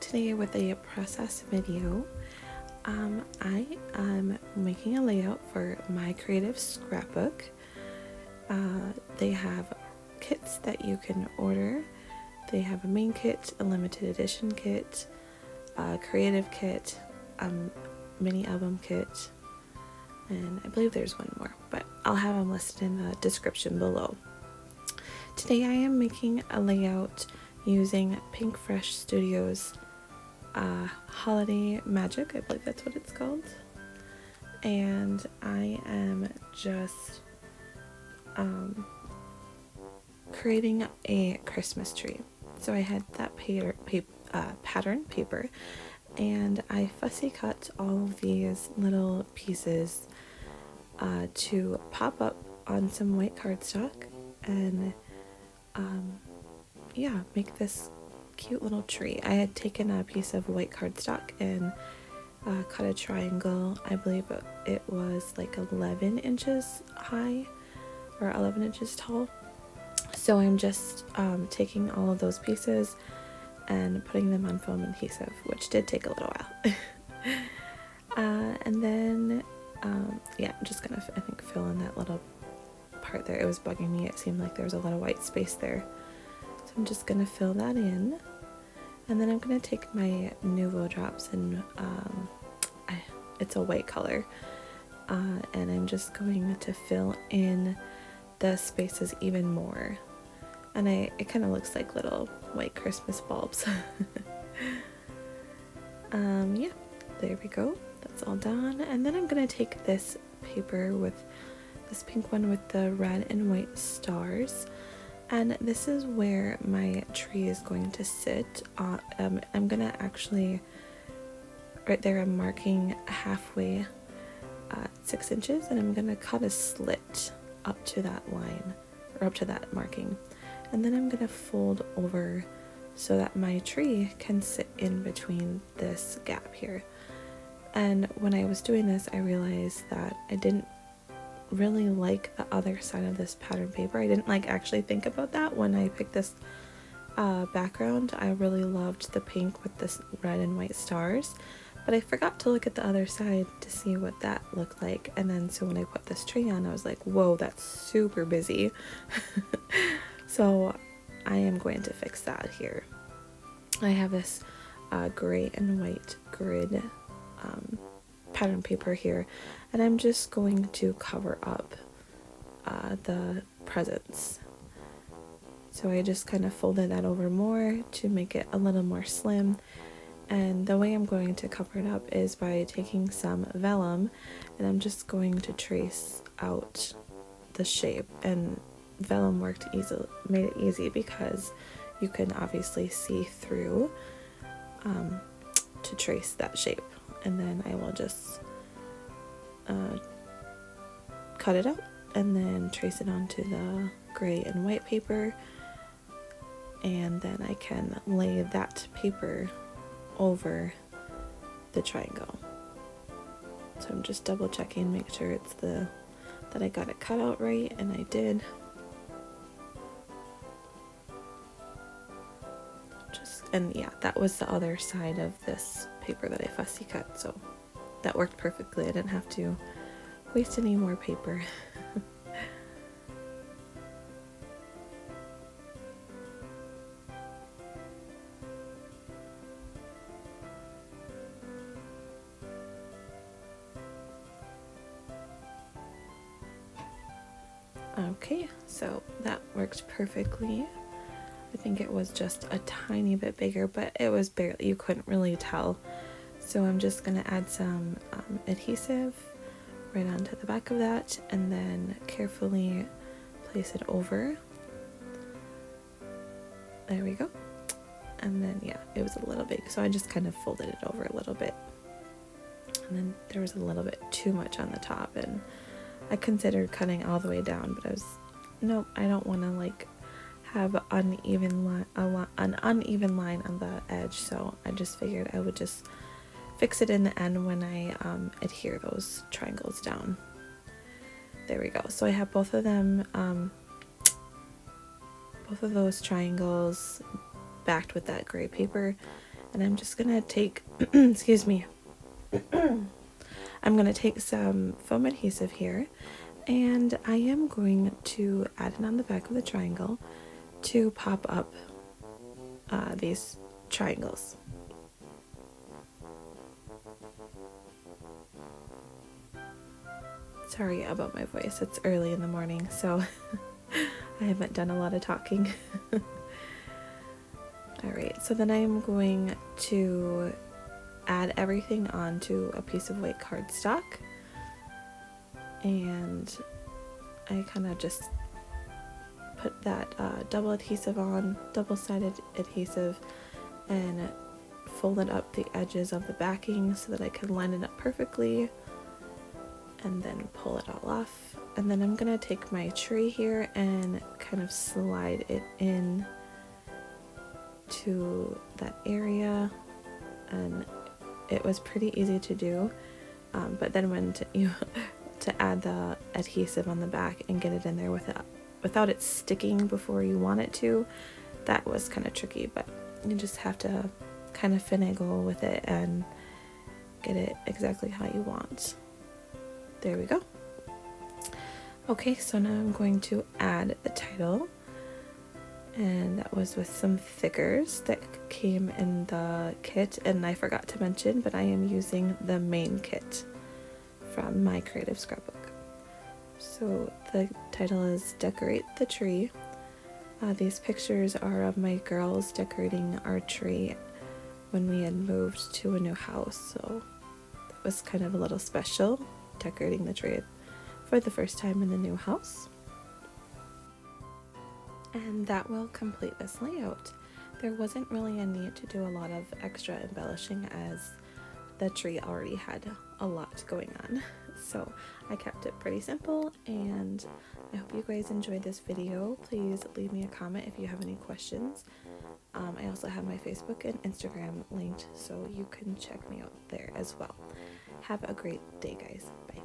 today with a process video. I am making a layout for my creative scrapbook. They have kits that you can order. They have a main kit, a limited edition kit, a creative kit, a mini album kit, and I believe there's one more, but I'll have them listed in the description below. Today I am making a layout using Pink Fresh Studios Holiday Magic, I believe that's what it's called. And I am just creating a Christmas tree. So I had that pattern paper, and I fussy cut all of these little pieces to pop up on some white cardstock and yeah, make this cute little tree. I had taken a piece of white cardstock and cut a triangle. I believe it was like 11 inches high or 11 inches tall. So I'm just taking all of those pieces and putting them on foam adhesive, which did take a little while. And then yeah, I'm just gonna I think fill in that little part there. It was bugging me. It seemed like there was a lot of white space there. So I'm just gonna fill that in. And then I'm gonna take my Nuvo drops and it's a white color. And I'm just going to fill in the spaces even more. And it kind of looks like little white Christmas bulbs. Yeah, there we go. That's all done. And then I'm gonna take this paper with this pink one with the red and white stars, and this is where my tree is going to sit. I'm gonna actually, right there, I'm marking halfway 6 inches, and I'm gonna cut a slit up to that line, or up to that marking, and then I'm gonna fold over so that my tree can sit in between this gap here. And when I was doing this, I realized that I didn't really like the other side of this pattern paper. I didn't actually think about that when I picked this background. I really loved the pink with this red and white stars, but I forgot to look at the other side to see what that looked like. And then so when I put this tree on, I was like, whoa, that's super busy. So I am going to fix that here. I have this gray and white grid pattern paper here, and I'm just going to cover up the presents. So I just kind of folded that over more to make it a little more slim, and the way I'm going to cover it up is by taking some vellum, and I'm just going to trace out the shape. And vellum made it easy because you can obviously see through to trace that shape. And then I will just cut it out and then trace it onto the gray and white paper, and then I can lay that paper over the triangle. So I'm just double checking, make sure it's that I got it cut out right, and I did. And yeah, that was the other side of this paper that I fussy cut, so that worked perfectly. I didn't have to waste any more paper. Okay, so that worked perfectly. I think it was just a tiny bit bigger, but it was barely, you couldn't really tell. So I'm just going to add some adhesive right onto the back of that, and then carefully place it over. There we go. And then yeah, it was a little big, so I just kind of folded it over a little bit. And then there was a little bit too much on the top, and I considered cutting all the way down, but nope, I don't want to have an uneven line on the edge, so I just figured I would just fix it in the end when I adhere those triangles down. There we go. So I have both of them, both of those triangles backed with that gray paper, And I'm just gonna take, excuse me, I'm gonna take some foam adhesive here, and I am going to add it on the back of the triangle to pop up these triangles. Sorry about my voice, it's early in the morning, so I haven't done a lot of talking. Alright, so then I'm going to add everything onto a piece of white cardstock, and I kind of just put that double adhesive on, double-sided adhesive, and folded up the edges of the backing so that I can line it up perfectly, and then pull it all off. And then I'm gonna take my tree here and kind of slide it in to that area, and it was pretty easy to do, but then when to add the adhesive on the back and get it in there without it sticking before you want it to, that was kind of tricky, but you just have to kind of finagle with it and get it exactly how you want. There we go. Okay, so now I'm going to add the title, and that was with some thickers that came in the kit, and I forgot to mention, but I am using the main kit from my creative scrapbook. So the title is Decorate the Tree. These pictures are of my girls decorating our tree when we had moved to a new house, so that was kind of a little special, decorating the tree for the first time in the new house. And that will complete this layout. There wasn't really a need to do a lot of extra embellishing as the tree already had a lot going on. So I kept it pretty simple, and I hope you guys enjoyed this video. Please leave me a comment if you have any questions. I also have my Facebook and Instagram linked, so you can check me out there as well. Have a great day, guys. Bye.